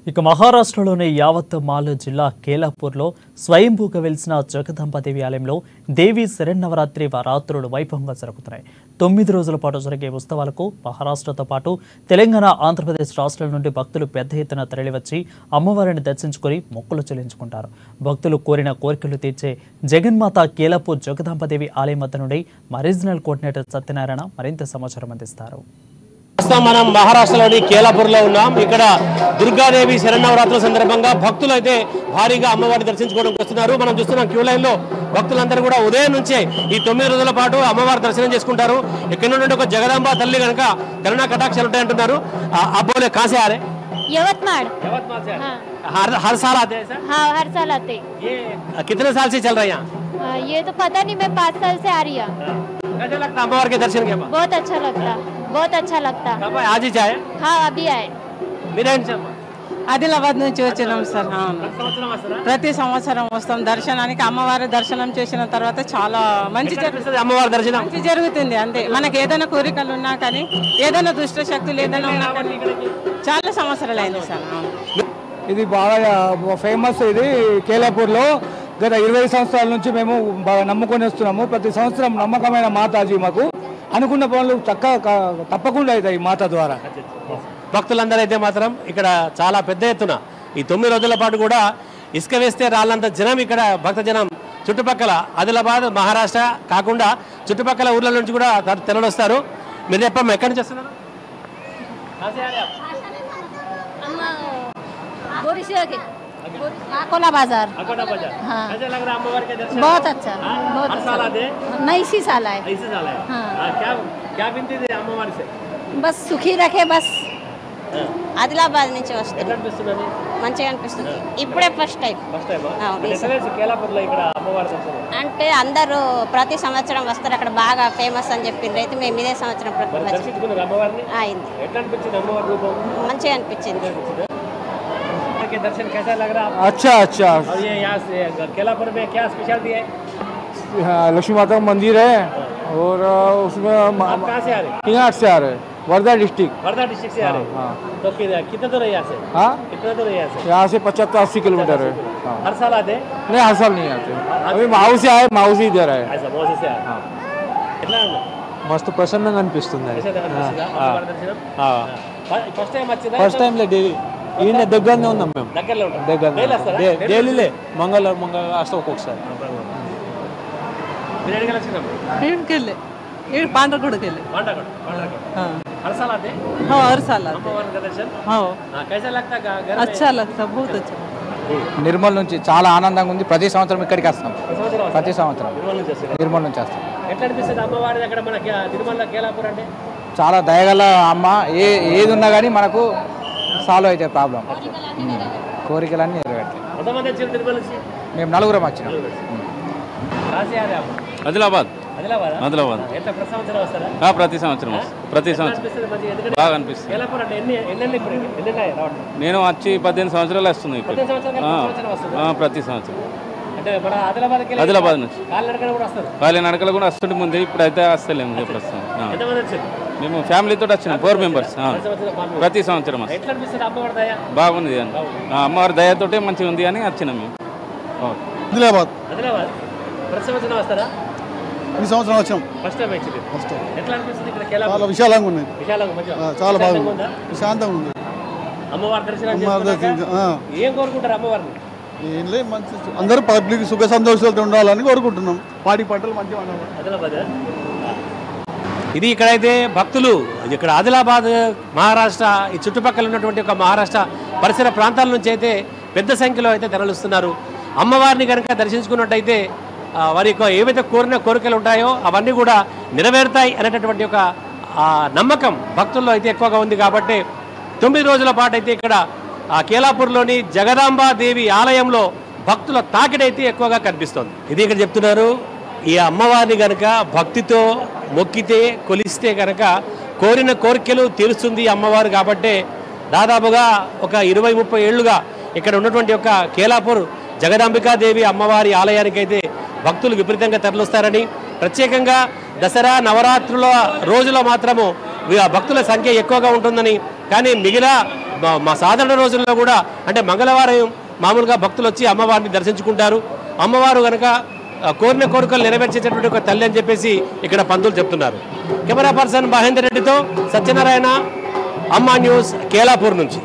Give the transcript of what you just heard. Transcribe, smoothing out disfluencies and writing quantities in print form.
ఇక మహారాష్ట్రలోని యావత్ మాల్ జిల్లా కేలాపూర్లో స్వయంభూగా వెలిసిన జగదాంబాదేవి ఆలయంలో దేవి శరన్నవరాత్రి రాత్రులు వైభవంగా జరుగుతున్నాయి. 9 రోజుల పాటు జరిగే ఉత్సవాలకు మహారాష్ట్రతో పాటు తెలంగాణ, ఆంధ్రప్రదేశ్ రాష్ట్రాల నుండి భక్తులు పెద్ద ఎత్తున తరలివచ్చి అమ్మవారిని దర్శించుకుని మొక్కులు చెల్లించుకుంటారు. భక్తులు కోరిన కోరికలు తీర్చే జగన్మాత కేలాపూర్ జగదాంబాదేవి ఆలయం వద్ద నుండి మా రీజనల్ కోఆర్డినేటర్ సత్యనారాయణ మరింత సమాచారం అందిస్తారు. ప్రస్తుతం మనం మహారాష్ట్రలోని కేలాపూర్లో ఉన్నాం. ఇక్కడ దుర్గాదేవి శరన్నవరాత్రుల సందర్భంగా భక్తులు అయితే భారీగా అమ్మవారిని దర్శించుకోవడానికి వస్తున్నారు. మనం చూస్తున్నాం క్యూ లైన్ లో భక్తులందరూ కూడా ఉదయం నుంచే ఈ 9 రోజుల పాటు అమ్మవారి దర్శనం చేసుకుంటారు. ఇక్కడ నుండి ఒక జగదాంబ తల్లి కనుక కరుణా కటాక్షాలు ఉంటాయంటున్నారు. అబ్బోలే కాసే ఆరే यवतमाल से हर साल आते हैं सर? हाँ, हर साल आते। ये कितने साल से चल रहा है यहाँ? ये तो पता नहीं, मैं 5 साल से आ रही हूँ। कैसा लगता है अम्बावार के दर्शन के बाद? बहुत अच्छा लगता, बहुत अच्छा लगता। कब आए? आज ही जाए? हाँ, अभी आए। ఆదిలాబాద్ నుంచి వచ్చినాం సార్. ప్రతి సంవత్సరం వస్తాం దర్శనానికి. అమ్మవారి దర్శనం చేసిన తర్వాత చాలా మంచి అమ్మవారి దర్శనం మంచి జరుగుతుంది. అంతే, మనకి ఏదైనా కోరికలు ఉన్నా కానీ, ఏదైనా దుష్ట శక్తులు ఏదైనా ఉన్నా కానీ చాలా సంవత్సరాలు అయింది సార్. ఇది బాగా ఫేమస్. ఇది కేలాపూర్లో గత 20 సంవత్సరాల నుంచి మేము బాగా నమ్ముకొని వస్తున్నాము. ప్రతి సంవత్సరం నమ్మకమైన మాతాజీ మాకు అనుకున్న పనులు తప్పకుండా అవుతాయి మాత ద్వారా. భక్తులందరూ అయితే మాత్రం ఇక్కడ చాలా పెద్ద ఎత్తున ఈ 9 రోజుల పాటు కూడా ఇసుక వేస్తే రాళ్ళంత జనం ఇక్కడ భక్త జనం చుట్టుపక్కల ఆదిలాబాద్, మహారాష్ట్ర కాకుండా చుట్టుపక్కల ఊర్ల నుంచి కూడా తెరలొస్తారు. మీరు చెప్పమ్మా, ఎక్కడి నుంచి వస్తున్నారు? अकोला बाजार। हाँ। बहुत अच्छा, बहुत अच्छा। नहीं इसी साल आए। क्या विनती थी अम्मवारी से? बस सुखी रखे बस। ఆదిలాబాద్ నుంచి వస్తుంది, మంచిగా అనిపిస్తుంది. ఇప్పుడే ఫస్ట్ టైం. అంటే అందరూ ప్రతి సంవత్సరం వస్తారు, అక్కడ బాగా ఫేమస్ అని చెప్పిండ్రు. అయితే మేము ఇదే సంవత్సరం అయింది, మంచిగా అనిపించింది. दर्शन कैसा लग रहा है? अच्छा अच्छा। और ये यहाँ से केलापुर में क्या स्पेशलिटी है? लक्ष्मी माता का मंदिर है और उसमें आप कहाँ से आ रहे? हिंगाट से आ रहे, वर्धा डिस्ट्रिक्ट। वर्धा डिस्ट्रिक्ट से आ रहे? हाँ। तो कितना दूर है यहाँ से? हाँ, कितना दूर है यहाँ से? यहाँ से 75-80 किलोमीटर है। हर साल आते? नहीं, हर साल नहीं आते। अभी माऊ से आए, माऊ से इधर आए। ऐसा मौसी से आए? మస్తు ప్రసన్నంగా అనిపిస్తుంది. ఫస్ట్ టైం వచ్చిందా? ఫస్ట్ టైం లేదు, ఈయన దగ్గరనే ఉన్నాం మేము. దగ్గరలో ఉంటాం. డైలీలే మంగళవారం వస్తాం ఒక్కొక్కసారి. మీరు ఎక్కడికి వచ్చినప్పుడు? पांडरगढ़ के लिए। हर साल आते? हाँ, हर साल आते। अम्बावार का दर्शन? हाँ, कैसा लगता है? अच्छा लगता, बहुत अच्छा। నిర్మల్ నుంచి చాలా ఆనందంగా ఉంది. ప్రతి సంవత్సరం ఇక్కడికి వస్తాం. ప్రతి సంవత్సరం నిర్మల్ నుంచి వస్తాం. ఎట్లా అనిపిస్తుంది అమ్మవారి అక్కడ మన నిర్మల్ కేలాపూర్ అంటే? చాలా దయగల అమ్మ. ఏది ఉన్నా కానీ మనకు సాల్వ్ అయితే ప్రాబ్లం, కోరికలన్నీ నెరవేర్తాయి. ఎంతమంది వచ్చారు నిర్మల్ నుంచి? మేము 4 వచ్చినాం. ఆదిలాబాద్. ఆదిలాబాద్. ఎట్లా ప్రతి సంవత్సరం వస్తారా? ప్రతి సంవత్సరం బాగా అనిపిస్తుంది. కేలాపూర్ అంటే ఎన్ని నేను వచ్చి 18 సంవత్సరాలు వస్తున్నాయి ఇక్కడ. ప్రతి సంవత్సరం అంటే మన ఆదిలాబాద్ నుంచి కాలినడకన కూడా వస్తుంటే ముందే, ఇప్పుడు అయితే వస్తలేము. ప్రస్తుతం మేము ఫ్యామిలీతో వచ్చినాం, 4 మెంబర్స్. ప్రతి సంవత్సరం బాగుంది అని, అమ్మవారి దయతోటే మంచిగా ఉంది అని వచ్చినాం మేము. ఆదిలాబాద్ ప్రతి సంవత్సరం వస్తారా? ఈ సంవత్సరం వచ్చాం. ఫస్ట్ టైం వచ్చింది. ఎట్లా అనిపిస్తుంది ఇక్కడ? చాలా విశాలంగా ఉన్నాయి. చాలా బాగుంది, ప్రశాంతంగా ఉంది. అమ్మవారి దర్శనం ఏం కోరుకుంటారు అమ్మవారిని? ఏం లేదు, మంచి అందరూ పబ్లిక్ సుఖ సంతోషాలతో ఉండాలని కోరుకుంటున్నాం. పాడి పంటలు మంచిగా ఉండాలి. ఇది ఇక్కడైతే భక్తులు ఇక్కడ ఆదిలాబాద్, మహారాష్ట్ర, ఈ చుట్టుపక్కల ఉన్నటువంటి ఒక మహారాష్ట్ర పరిసర ప్రాంతాల నుంచి అయితే పెద్ద సంఖ్యలో అయితే తరలిస్తున్నారు. అమ్మవారిని కనుక దర్శించుకున్నట్టయితే వారి యొక్క ఏవైతే కోరిన కోరికలు ఉంటాయో అవన్నీ కూడా నెరవేరుతాయి అనేటటువంటి ఒక నమ్మకం భక్తుల్లో అయితే ఎక్కువగా ఉంది. కాబట్టి 9 రోజుల పాటు అయితే ఇక్కడ కేలాపూర్లోని జగదాంబాదేవి ఆలయంలో భక్తుల తాకిడైతే ఎక్కువగా కనిపిస్తుంది. ఇది ఇక్కడ చెప్తున్నారు. ఈ అమ్మవారిని కనుక భక్తితో మొక్కితే, కొలిస్తే కనుక కోరిన కోరికలు తీరుస్తుంది అమ్మవారు. కాబట్టి దాదాపుగా ఒక 20-30 ఏళ్లుగా ఇక్కడ ఉన్నటువంటి ఒక కేలాపూర్ జగదాంబికాదేవి అమ్మవారి ఆలయానికి అయితే భక్తులు విపరీతంగా తరలిస్తారని, ప్రత్యేకంగా దసరా నవరాత్రుల రోజులో మాత్రము భక్తుల సంఖ్య ఎక్కువగా ఉంటుందని, కానీ మిగిలిన మా సాధారణ రోజుల్లో కూడా అంటే మంగళవారం మామూలుగా భక్తులు వచ్చి అమ్మవారిని దర్శించుకుంటారు. అమ్మవారు కనుక కోరిన కోరికలు నెరవేర్చేటటువంటి ఒక తల్లి అని చెప్పేసి ఇక్కడ పంతులు చెప్తున్నారు. కెమెరా పర్సన్ మహేందర్ రెడ్డితో సత్యనారాయణ, అమ్మా న్యూస్, కేలాపూర్ నుంచి.